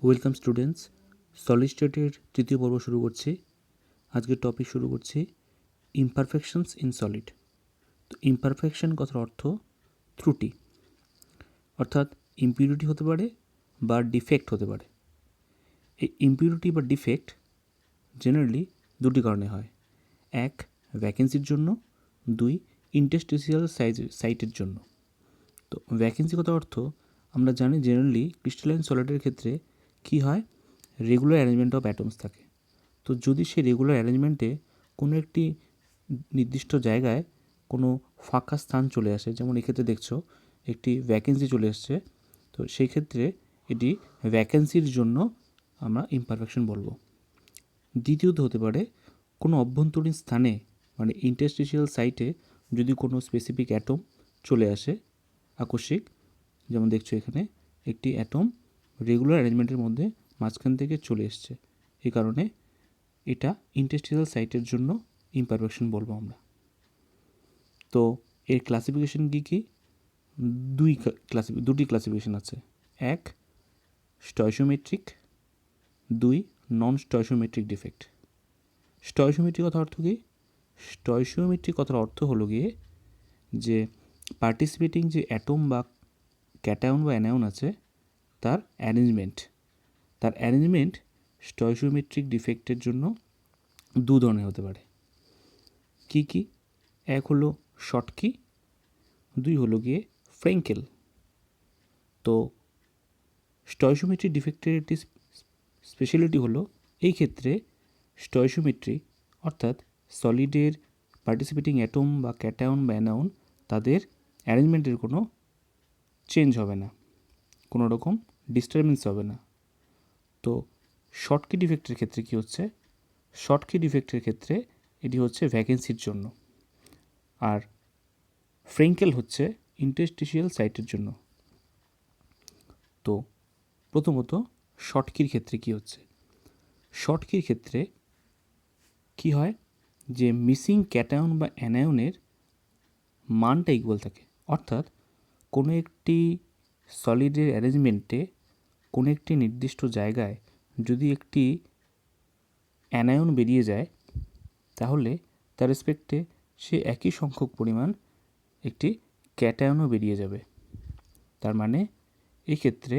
Welcome students, solid স্টেটের তৃতীয় পর্ব শুরু করছি। আজকের টপিক শুরু করছি ইমপারফেকশনস ইন সলিড। তো ইমপারফেকশন কথার অর্থ ত্রুটি, অর্থাৎ ইমপিউরিটি হতে পারে বা ডিফেক্ট হতে পারে। এই ইমপিউরিটি বা ডিফেক্ট জেনারেলি দুটি কারণে হয়। এক, ভ্যাকেন্সির জন্য, দুই, ইন্টারস্টিশিয়াল সাইটের জন্য। তো ভ্যাকেন্সি কথার অর্থ আমরা জানি জেনারেলি ক্রিস্টালাইন সলিডের ক্ষেত্রে কী হয়, রেগুলার অ্যারেঞ্জমেন্ট অফ অ্যাটমস থাকে। তো যদি সেই রেগুলার অ্যারেঞ্জমেন্টে কোনো একটি নির্দিষ্ট জায়গায় কোনো ফাঁকা স্থান চলে আসে, যেমন এক্ষেত্রে দেখছো একটি ভ্যাকেন্সি চলে এসছে, তো সেই ক্ষেত্রে এটি ভ্যাকেন্সির জন্য আমরা ইমপারফেকশন বলবো। দ্বিতীয়ত হতে পারে কোনো অভ্যন্তরীণ স্থানে মানে ইন্টারস্টিশিয়াল সাইটে যদি কোনো স্পেসিফিক অ্যাটম চলে আসে আকস্মিক, যেমন দেখছো এখানে একটি অ্যাটম রেগুলার অ্যারেঞ্জমেন্টের মধ্যে মাঝখান থেকে চলে এসছে, এই কারণে এটা ইন্টারস্টিশিয়াল সাইটের জন্য ইমপারফেকশন বলবো আমরা। তো এর ক্লাসিফিকেশন কী? দুটি ক্লাসিফিকেশন আছে। এক, স্টয়সিওমেট্রিক, দুই, নন স্টয়সিওমেট্রিক ডিফেক্ট। স্টয়সিওমেট্রিক কথার অর্থ কী? স্টয়সিওমেট্রিক কথার অর্থ হলো গিয়ে যে পার্টিসিপেটিং যে অ্যাটম বা ক্যাটায়ন বা অ্যানায়ন আছে তার অ্যারেঞ্জমেন্ট স্টয়সিওমেট্রিক ডিফেক্টের জন্য দু ধরনের হতে পারে। কী কী? এক হলো শর্টকি, দুই হলো গিয়ে ফ্রেঙ্কেল। তো স্টয়সিওমেট্রি ডিফেক্টের একটি স্পেশালিটি হলো এই ক্ষেত্রে স্টয়সিওমেট্রি অর্থাৎ সলিডের পার্টিসিপেটিং অ্যাটম বা ক্যাটায়ন বা অ্যানায়ন তাদের অ্যারেঞ্জমেন্টের কোনো চেঞ্জ হবে না, কোনো রকম ডিস্টারবেন্স হবে না। তো শর্টকি ডিফেক্টের ক্ষেত্রে কী হচ্ছে? শর্টকি ডিফেক্টের ক্ষেত্রে এটি হচ্ছে ভ্যাকেন্সির জন্য, আর ফ্রেঙ্কেল হচ্ছে ইন্টারস্টিশিয়াল সাইটের জন্য। তো প্রথমত শর্টকির ক্ষেত্রে কী হচ্ছে? শর্টকির ক্ষেত্রে কী হয় যে মিসিং ক্যাটায়ন বা অ্যানায়নের মানটা ইকুয়াল থাকে, অর্থাৎ কোনো একটি সলিডের অ্যারেঞ্জমেন্টে কোনো একটি নির্দিষ্ট জায়গায় যদি একটি অ্যানায়ন বেরিয়ে যায় তাহলে তার রেসপেক্টে সে একই সংখ্যক পরিমাণ একটি ক্যাটায়নও বেরিয়ে যাবে। তার মানে এক্ষেত্রে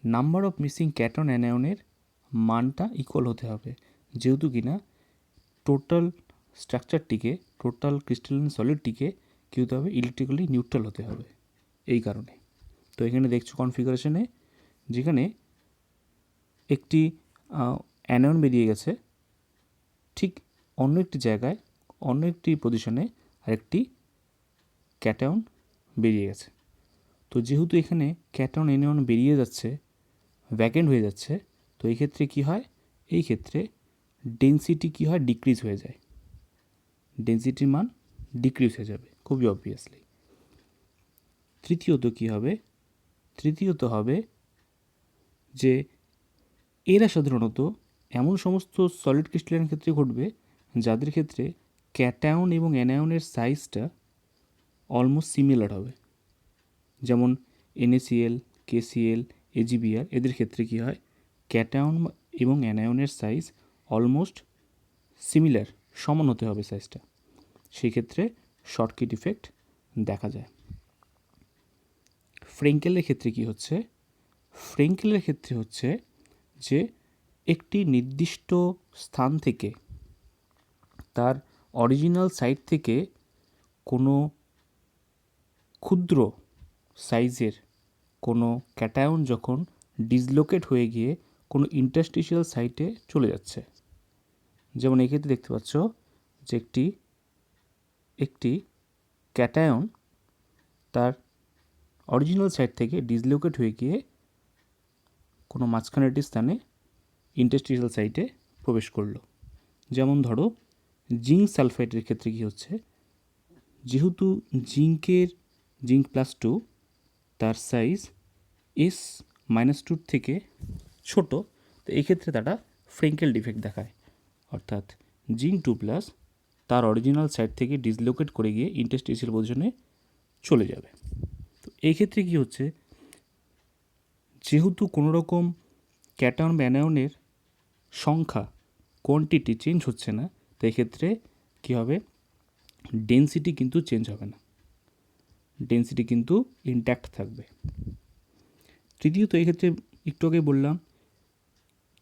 নাম্বার অফ মিসিং ক্যাটন অ্যানায়নের মানটা ইকুয়াল হতে হবে, যেহেতু কিনা টোটাল স্ট্রাকচারটিকে, টোটাল ক্রিস্টালাইন সলিডটিকে কী হতে হবে? ইলেকট্রিক্যালি নিউট্রাল হতে হবে। এই কারণে তো এখানে দেখছো কনফিগারেশনে যেখানে একটি অ্যানায়ন বেরিয়ে গেছে, ঠিক অন্য একটি জায়গায় অন্য একটি পজিশনে আরেকটি ক্যাটায়ন বেরিয়ে গেছে। তো যেহেতু এখানে ক্যাটায়ন অ্যানায়ন বেরিয়ে যাচ্ছে, ভ্যাকেন্ট হয়ে যাচ্ছে, তো এই ক্ষেত্রে কী হয়? এই ক্ষেত্রে ডেনসিটি কী হয়? ডিক্রিজ হয়ে যায়, ডেনসিটির মান ডিক্রিজ হয়ে যাবে খুবই অবভিয়াসলি। তৃতীয়ত কী হবে? তৃতীয়ত হবে যে এরা সাধারণত এমন সমস্ত সলিড ক্রিস্টালাইন ক্ষেত্রে ঘটবে যাদের ক্ষেত্রে ক্যাটায়ন এবং অ্যানায়নের সাইজটা অলমোস্ট সিমিলার হবে, যেমন NaCl, KCl, AgBr এদের ক্ষেত্রে কী হয়? ক্যাটায়ন এবং অ্যানায়নের সাইজ অলমোস্ট সিমিলার, সমান হতে হবে সাইজটা, সেই ক্ষেত্রে শর্টকি ডিফেক্ট দেখা যায়। ফ্রেঙ্কেলের ক্ষেত্রে কী হচ্ছে? ফ্রেঙ্কেলের ক্ষেত্রে হচ্ছে যে একটি নির্দিষ্ট স্থান থেকে, তার অরিজিনাল সাইট থেকে কোনো ক্ষুদ্র সাইজের কোনো ক্যাটায়ন যখন ডিসলোকেট হয়ে গিয়ে কোনো ইন্টারস্টিশিয়াল সাইটে চলে যাচ্ছে, যেমন এক্ষেত্রে দেখতে পাচ্ছ যে একটি ক্যাটায়ন তার অরিজিনাল সাইট থেকে ডিসলোকেট হয়ে গিয়ে কোনো মাঝখানের একটি স্থানে ইন্টারস্টিশিয়াল সাইটে প্রবেশ করলো। যেমন ধরো জিঙ্ক সালফাইডের ক্ষেত্রে কী হচ্ছে? যেহেতু জিঙ্ক +2 তার সাইজ S-2 থেকে ছোট, তো এই ক্ষেত্রে তারা ফ্রেঙ্কেল ডিফেক্ট দেখায়, অর্থাৎ জিঙ্ক 2+ তার অরিজিনাল সাইট থেকে ডিসলোকেট করে গিয়ে ইন্টারস্টিশিয়াল পজিশনে চলে যাবে। তো এই ক্ষেত্রে কী হচ্ছে? যেহেতু কোনো রকম ক্যাটায়ন বা অ্যানায়নের সংখ্যা কোয়ান্টিটি চেঞ্জ হচ্ছে না, তো এক্ষেত্রে কী হবে, ডেনসিটি কিন্তু চেঞ্জ হবে না, ডেনসিটি কিন্তু ইনট্যাক্ট থাকবে। তৃতীয়ত এক্ষেত্রে একটু আগে বললাম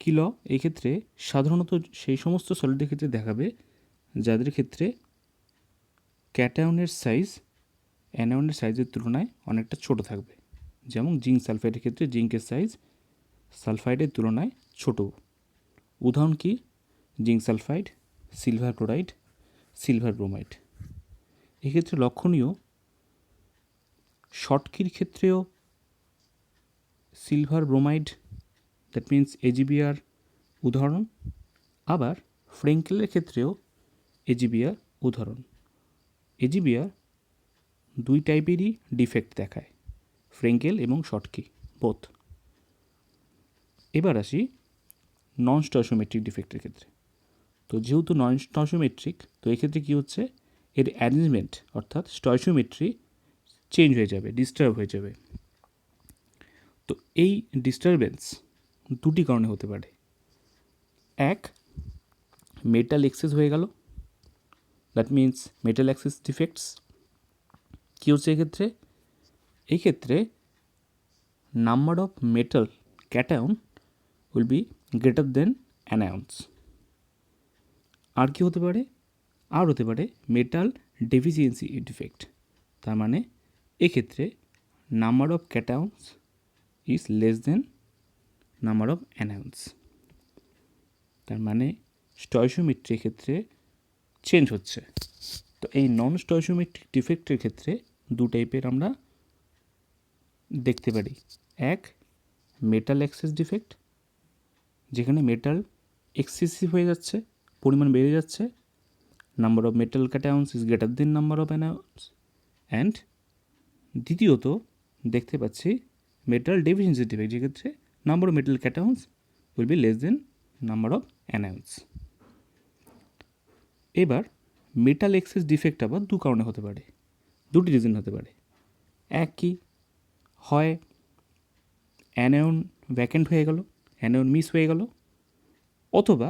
কী ল, এক্ষেত্রে সাধারণত সেই সমস্ত সলিডের ক্ষেত্রে দেখাবে যাদের ক্ষেত্রে ক্যাটায়নের সাইজ অ্যানায়নের সাইজের তুলনায় অনেকটা ছোট থাকবে। যেমন জিঙ্ক সালফাইডের ক্ষেত্রে জিঙ্কের সাইজ সালফাইডের তুলনায় ছোট। উদাহরণ কি, zinc sulphide, silver chloride, silver bromide. এক্ষেত্রে লক্ষণীয়, শর্টকির ক্ষেত্রেও সিলভার ব্রোমাইড, দ্যাট মিন্স এজিবিআর উদাহরণ, আবার ফ্রেঙ্কেলের ক্ষেত্রেও এজিবিআর উদাহরণ। এজিবিআর দুই টাইপেরই ডিফেক্ট দেখায়, ফ্রেঙ্কেল এবং শর্টকি বোথ। এবার আসি নন স্টয়সিওমেট্রিক ডিফেক্টের ক্ষেত্রে। তো যেহেতু নন স্টয়সিওমেট্রিক, তো এক্ষেত্রে কী হচ্ছে, এর অ্যারেঞ্জমেন্ট অর্থাৎ স্টয়সিওমেট্রি চেঞ্জ হয়ে যাবে, ডিস্টার্ব হয়ে যাবে। তো এই ডিস্টারবেন্স দুটি কারণে হতে পারে। এক, মেটাল এক্সেস হয়ে গেল, that means metal excess defects. কী হচ্ছে এক্ষেত্রে, এই ক্ষেত্রে number of metal cation will be greater than anions. আর কি হতে পারে, আর হতে পারে মেটাল ডেফিসিয়েন্সি ডিফেক্ট। তার মানে এক্ষেত্রে number of cations is less than number of anions. তার মানে স্টয়সিওমেট্রির ক্ষেত্রে চেঞ্জ হচ্ছে। তো এই নন স্টয়সিওমেট্রিক ডিফেক্টের ক্ষেত্রে দু টাইপের আমরা দেখতে পারি। এক, মেটাল অ্যাক্সেস ডিফেক্ট, যেখানে মেটাল এক্সেসিভ হয়ে যাচ্ছে, পরিমাণ বেড়ে যাচ্ছে, number of metal cations is greater than number of anions. And দ্বিতীয়ত দেখতে পাচ্ছি মেটাল ডেফিসিয়েন্সি ডিফেক্ট, যেক্ষেত্রে number of metal cations will be less than number of anions. এবার মেটাল এক্সেস ডিফেক্ট আবার দু কারণে হতে পারে, দুটি রিজন হতে পারে। এক কি, হয় অ্যানায়ন ভ্যাকেন্ট হয়ে গেল, অ্যানায়ন মিস হয়ে গেল, অথবা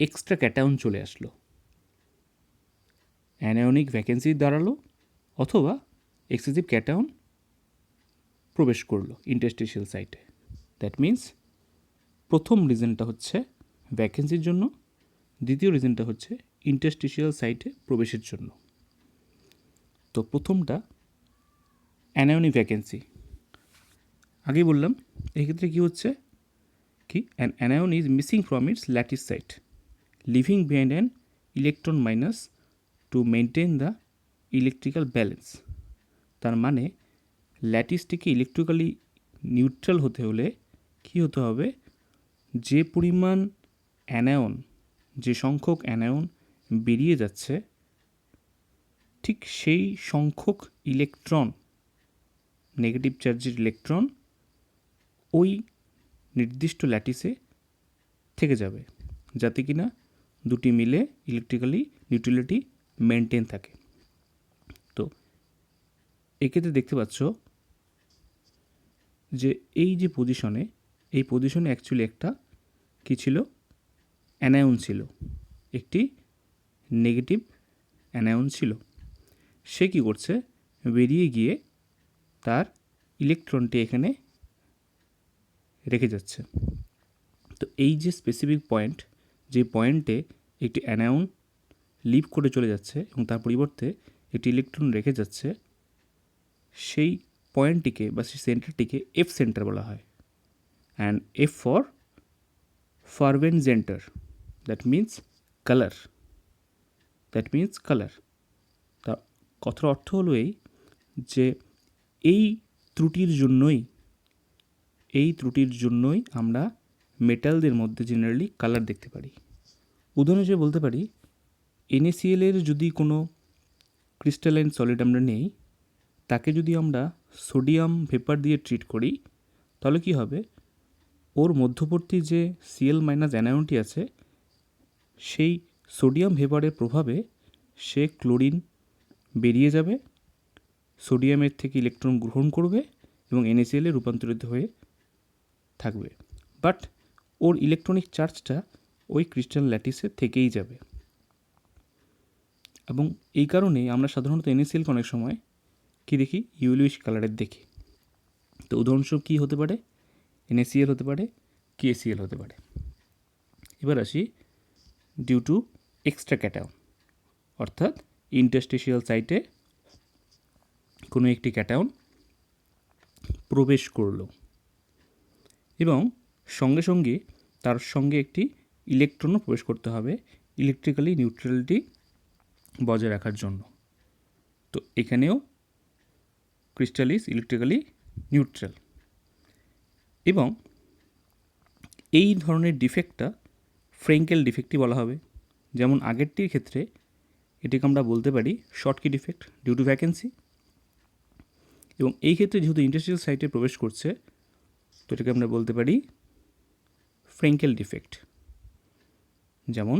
এক্সট্রা ক্যাটায়ন চলে আসলো, অ্যানায়নিক ভ্যাকেন্সি দাঁড়ালো, অথবা এক্সেসিভ ক্যাটায়ন প্রবেশ করলো ইন্টারস্টিশিয়াল সাইটে। দ্যাট মিন্স প্রথম রিজনটা হচ্ছে ভ্যাকেন্সির জন্য, দ্বিতীয় রিজনটা হচ্ছে ইন্টারস্টিশিয়াল সাইটে প্রবেশের জন্য। তো প্রথমটা অ্যানায়নিক ভ্যাকেন্সি। আগেই বললাম এক্ষেত্রে কী হচ্ছে, কি an anion is missing from its lattice site, leaving behind an electron minus to maintain the electrical balance. তার মানে ল্যাটিসটিকে ইলেকট্রিক্যালি নিউট্রাল হতে হলে কী হতে হবে, যে পরিমাণ অ্যানায়ন, যে সংখ্যক অ্যানায়ন বেরিয়ে যাচ্ছে, ঠিক সেই সংখ্যক ইলেকট্রন, নেগেটিভ চার্জের ইলেকট্রন ওই নির্দিষ্ট ল্যাটিসে থেকে যাবে, যাতে কিনা দুটি মিলে ইলেকট্রিক্যালি নিউট্রালিটি মেনটেন থাকে। তো এক্ষেত্রে দেখতে পাচ্ছ যে এই যে পজিশনে, এই পজিশনে অ্যাকচুয়ালি একটা কী ছিল, অ্যানায়ন ছিল, একটি নেগেটিভ অ্যানায়ন ছিল। সে কী করছে, বেরিয়ে গিয়ে তার ইলেকট্রনটি এখানে রেখে যাচ্ছে। তো এই যে স্পেসিফিক পয়েন্ট, যে পয়েন্টে একটি অ্যানায়ন লিভ করে চলে যাচ্ছে এবং তার পরিবর্তে একটি ইলেকট্রন রেখে যাচ্ছে, সেই পয়েন্টটিকে বা সেই সেন্টারটিকে এফ সেন্টার বলা হয়। অ্যান্ড এফ ফর ফারভেনজেন্টার, that means colour, that means colour. তা কথার অর্থ হলো এই যে এই ত্রুটির জন্যই আমরা মেটালদের মধ্যে জেনারেলি কালার দেখতে পারি। উদাহরণ হিসেবে বলতে পারি, NaCl এর যদি কোনো ক্রিস্টালাইন সলিড আমরা নেই, তাকে যদি আমরা সোডিয়াম ভেপার দিয়ে ট্রিট করি, তাহলে কি হবে, ওর মধ্যবর্তী যে Cl মাইনাস অ্যানায়নটি আছে, সেই সোডিয়াম ভেপারের প্রভাবে সে ক্লোরিন বেরিয়ে যাবে, সোডিয়ামের থেকে ইলেকট্রন গ্রহণ করবে এবং NaCl এ রূপান্তরিত হয়ে থাকবে। বাট ওর ইলেকট্রনিক চার্জটা ওই ক্রিস্টাল ল্যাটিসে থেকেই যাবে। এবং এই কারণেই আমরা সাধারণত NaCl অনেক সময় কী দেখি, ইয়েলোইশ কালারের দেখি। তো উদাহরণস্বরূপ কী হতে পারে, NaCl হতে পারে, KCl হতে পারে। এবার আসি ডিউ টু এক্সট্রা ক্যাটায়ন, অর্থাৎ ইন্টারস্টিশিয়াল সাইটে কোনো একটি ক্যাটায়ন প্রবেশ করলো এবং সঙ্গে সঙ্গে তার সঙ্গে একটি ইলেকট্রনও প্রবেশ করতে হবে ইলেকট্রিক্যালি নিউট্রালিটি বজায় রাখার জন্য। তো এখানেও ক্রিস্টাল ইজ ইলেকট্রিক্যালি নিউট্রাল। এবং এই ধরনের ডিফেক্টটা ফ্রেঙ্কেল ডিফেক্টই বলা হবে। যেমন আগেরটির ক্ষেত্রে এটিকে আমরা বলতে পারি শর্টকি ডিফেক্ট ডিউ টু ভ্যাকেন্সি, এবং এই ক্ষেত্রে যেহেতু ইন্টারস্টিশিয়াল সাইটে প্রবেশ করছে তো এটাকে আমরা বলতে পারি ফ্রেঙ্কেল ডিফেক্ট। যেমন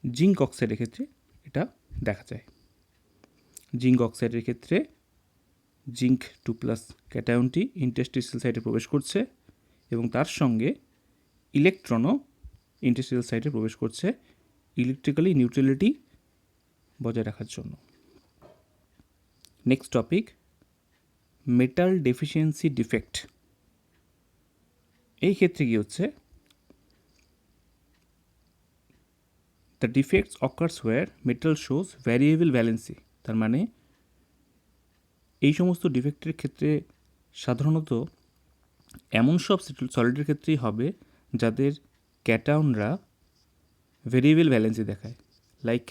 জিঙ্ক অক্সাইডের ক্ষেত্রে এটা দেখা যায়। জিঙ্ক অক্সাইডের ক্ষেত্রে জিঙ্ক 2+ ক্যাটায়নটি ইন্টারস্টিশিয়াল সাইটে প্রবেশ করছে এবং তার সঙ্গে ইলেকট্রনও ইন্টারস্টিশিয়াল সাইটে প্রবেশ করছে ইলেকট্রিক্যালি নিউট্রালিটি বজায় রাখার জন্য। Next topic, metal deficiency defect. এই ক্ষেত্রে কি হচ্ছে, the defects occurs where metal shows variable valency. তার মানে এই সমস্ত ডিফেক্টের ক্ষেত্রে সাধারণত এমন সব সলিডের ক্ষেত্রেই হবে যাদের ক্যাটায়নরা ভেরিয়েবল ভ্যালেন্সি দেখায়, লাইক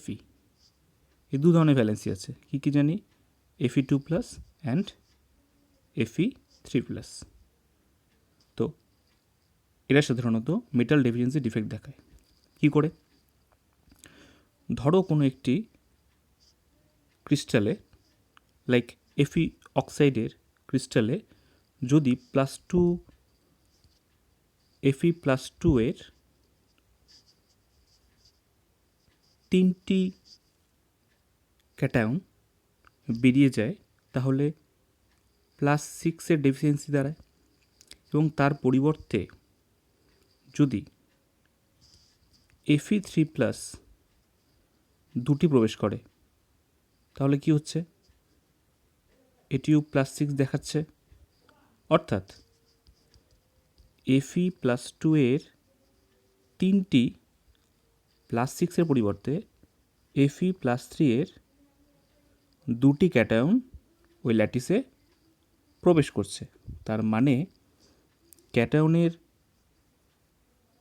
Fe। এই দু ধরনের ভ্যালেন্সি আছে, কী কী জানি, Fe2+ অ্যান্ড Fe3+। তো এরা সাধারণত মেটাল ডেফিসিয়েন্সি ডিফেক্ট দেখায়। কী করে? ধরো কোনো একটি ক্রিস্টালে, লাইক Fe অক্সাইডের ক্রিস্টালে যদি Fe+2 এর 3টি ক্যাটায়ন বেরিয়ে যায় তাহলে +6 ডেফিসিয়েন্সি দাঁড়ায়, এবং তার পরিবর্তে যদি Fe3+ দুটি প্রবেশ করে তাহলে কি হচ্ছে, এটিও +6 দেখাচ্ছে। অর্থাৎ Fe+2 এর 3টি +6 পরিবর্তে Fe+3 এর 2টি ক্যাটায়ন ওই ল্যাটিসে প্রবেশ করছে। তার মানে ক্যাটায়নের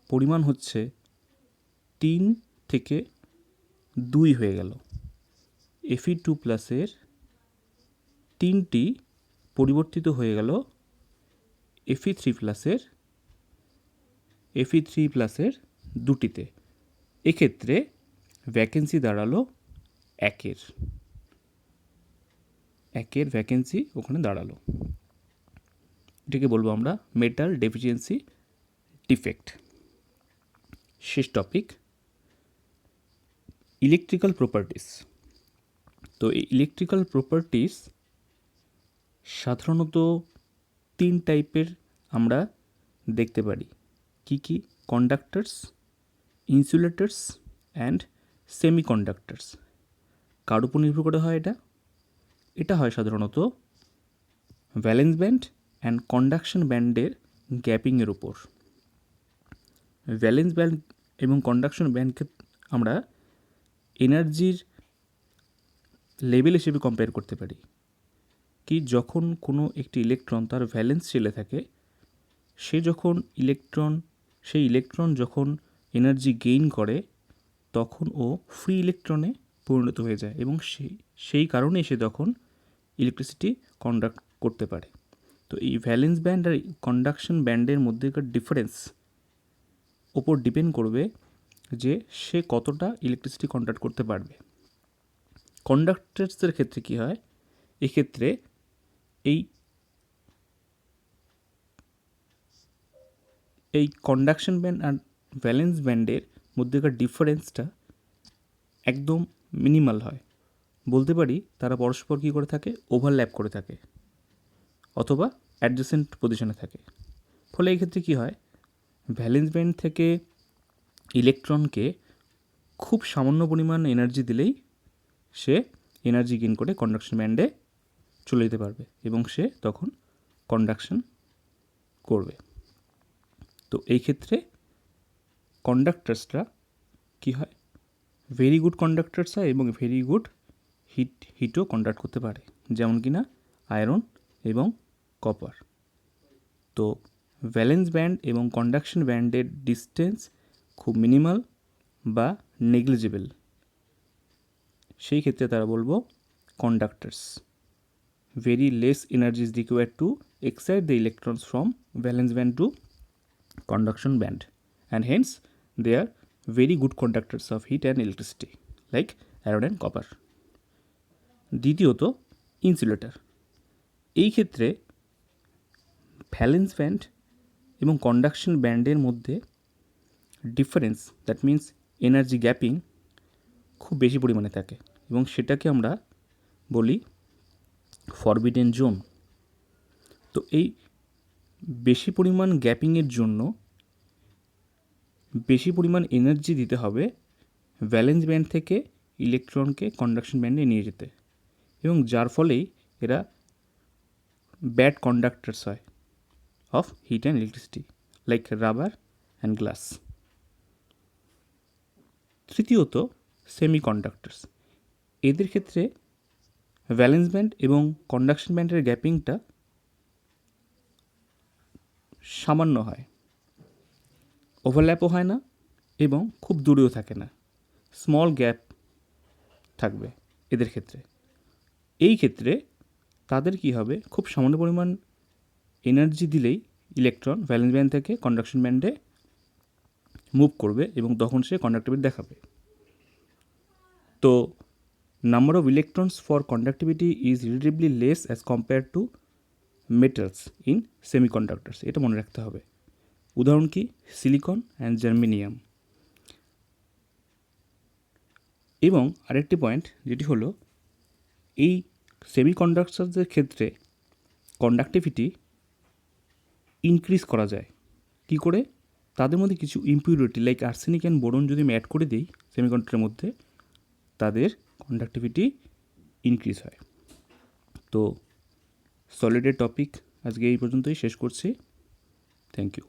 পরিমাণ হচ্ছে 3 থেকে 2 হয়ে গেল। Fe2+ এর 3টি পরিবর্তিত হয়ে গেল Fe3+ এর 2টিতে। এক্ষেত্রে ভ্যাকেন্সি দাঁড়ালো 1 ভ্যাকেন্সি ওখানে দাঁড়ালো। এটাকে বলবো আমরা মেটাল ডেফিসিয়েন্সি ডিফেক্ট। শেষ টপিক, ইলেকট্রিক্যাল প্রপার্টিস। তো এই ইলেকট্রিক্যাল প্রপার্টিস সাধারণত 3 টাইপের আমরা দেখতে পারি। কি কি? Conductors, ইনসুলেটার্স and সেমিকন্ডাক্টার্স। কার উপর নির্ভর করে হয় এটা হয় সাধারণত ভ্যালেন্স ব্যান্ড অ্যান্ড কন্ডাকশন ব্যান্ডের গ্যাপিংয়ের উপর। ভ্যালেন্স ব্যান্ড এবং কন্ডাকশন ব্যান্ডকে আমরা এনার্জির লেভেল হিসেবে কম্পেয়ার করতে পারি। কি, যখন কোনো একটি ইলেকট্রন তার ভ্যালেন্স শেলে থাকে সেই ইলেকট্রন যখন এনার্জি গেইন করে তখন ও ফ্রি ইলেকট্রনে পরিণত হয়ে যায় এবং সেই কারণে সে তখন ইলেকট্রিসিটি কন্ডাক্ট করতে পারে। তো এই ভ্যালেন্স ব্যান্ড আর কন্ডাকশন ব্যান্ডের মধ্যেকার ডিফারেন্স ওপর ডিপেন্ড করবে যে সে কতটা ইলেকট্রিসিটি কন্ডাক্ট করতে পারবে। কন্ডাক্টার্সের ক্ষেত্রে কী হয়, এক্ষেত্রে এই কন্ডাকশন ব্যান্ড আর ভ্যালেন্স ব্যান্ডের মধ্যেকার ডিফারেন্সটা একদম মিনিমাল হয়। বলতে পারি তারা পরস্পর কী করে থাকে, ওভারল্যাপ করে থাকে অথবা অ্যাডজেসেন্ট পজিশনে থাকে। ফলে এই ক্ষেত্রে কী হয়, ভ্যালেন্স ব্যান্ড থেকে ইলেকট্রনকে খুব সামান্য পরিমাণ এনার্জি দিলেই সে এনার্জি গেইন করে কন্ডাকশন ব্যান্ডে চলে যেতে পারবে এবং সে তখন কন্ডাকশন করবে। তো এই ক্ষেত্রে কন্ডাক্টার্সরা কী হয়, ভেরি গুড কন্ডাক্টার্স হয় এবং ভেরি গুড হিটও কন্ডাক্ট করতে পারে, যেমন কি না আয়রন এবং কপার। তো ভ্যালেন্স ব্যান্ড এবং কন্ডাকশন ব্যান্ডের ডিস্টেন্স খুব মিনিমাল বা নেগলিজিবল, সেই ক্ষেত্রে তারা বলবো conductors. Very less energy is required to excite the electrons from valence band to conduction band, and hence they are very good conductors of heat and electricity like iron and copper. দ্বিতীয়ত insulator. এই ক্ষেত্রে valence band এবং conduction ব্যান্ডের মধ্যে difference, that means energy gapping, খুব বেশি পরিমাণে থাকে এবং সেটাকে আমরা বলি ফরবিডেন জোন। তো এই বেশি পরিমাণ গ্যাপিংয়ের জন্য বেশি পরিমাণ এনার্জি দিতে হবে ভ্যালেন্স ব্যান্ড থেকে ইলেকট্রনকে কন্ডাকশন ব্যান্ডে নিয়ে যেতে, এবং যার ফলেই এরা ব্যাড কন্ডাক্টার্স হয় of heat and electricity like rubber and glass. তৃতীয়ত সেমিকন্ডাক্টার্স। এদের ক্ষেত্রে ভ্যালেন্স ব্যান্ড এবং কন্ডাকশন ব্যান্ডের গ্যাপিংটা সামান্য হয়, ওভারল্যাপও হয় না এবং খুব দূরেও থাকে না, স্মল গ্যাপ থাকবে এদের ক্ষেত্রে। এই ক্ষেত্রে তাদের কি হবে, খুব সামান্য পরিমাণ এনার্জি দিলেই ইলেকট্রন ভ্যালেন্স ব্যান্ড থেকে কন্ডাকশন ব্যান্ডে মুভ করবে এবং তখন সে কন্ডাক্টিভিটি দেখাবে। তো number of electrons for conductivity is relatively less as compare to metals in semiconductors, এটা মনে রাখতে হবে। উদাহরণ কি, সিলিকন অ্যান্ড জার্মেনিয়াম। এবং আরেকটি পয়েন্ট যেটি হলো, এই সেমিকন্ডাক্টারদের ক্ষেত্রে কন্ডাক্টিভিটি ইনক্রিজ করা যায় কি করে, তাদের মধ্যে কিছু impurity like arsenic and boron যদি আমি অ্যাড করে দিই সেমিকন্ডাক্টরের মধ্যে, তাদের কন্ডাক্টিভিটি ইনক্রিজ হয়। তো সলিডের টপিক আজকে এই পর্যন্তই শেষ করছি। Thank you.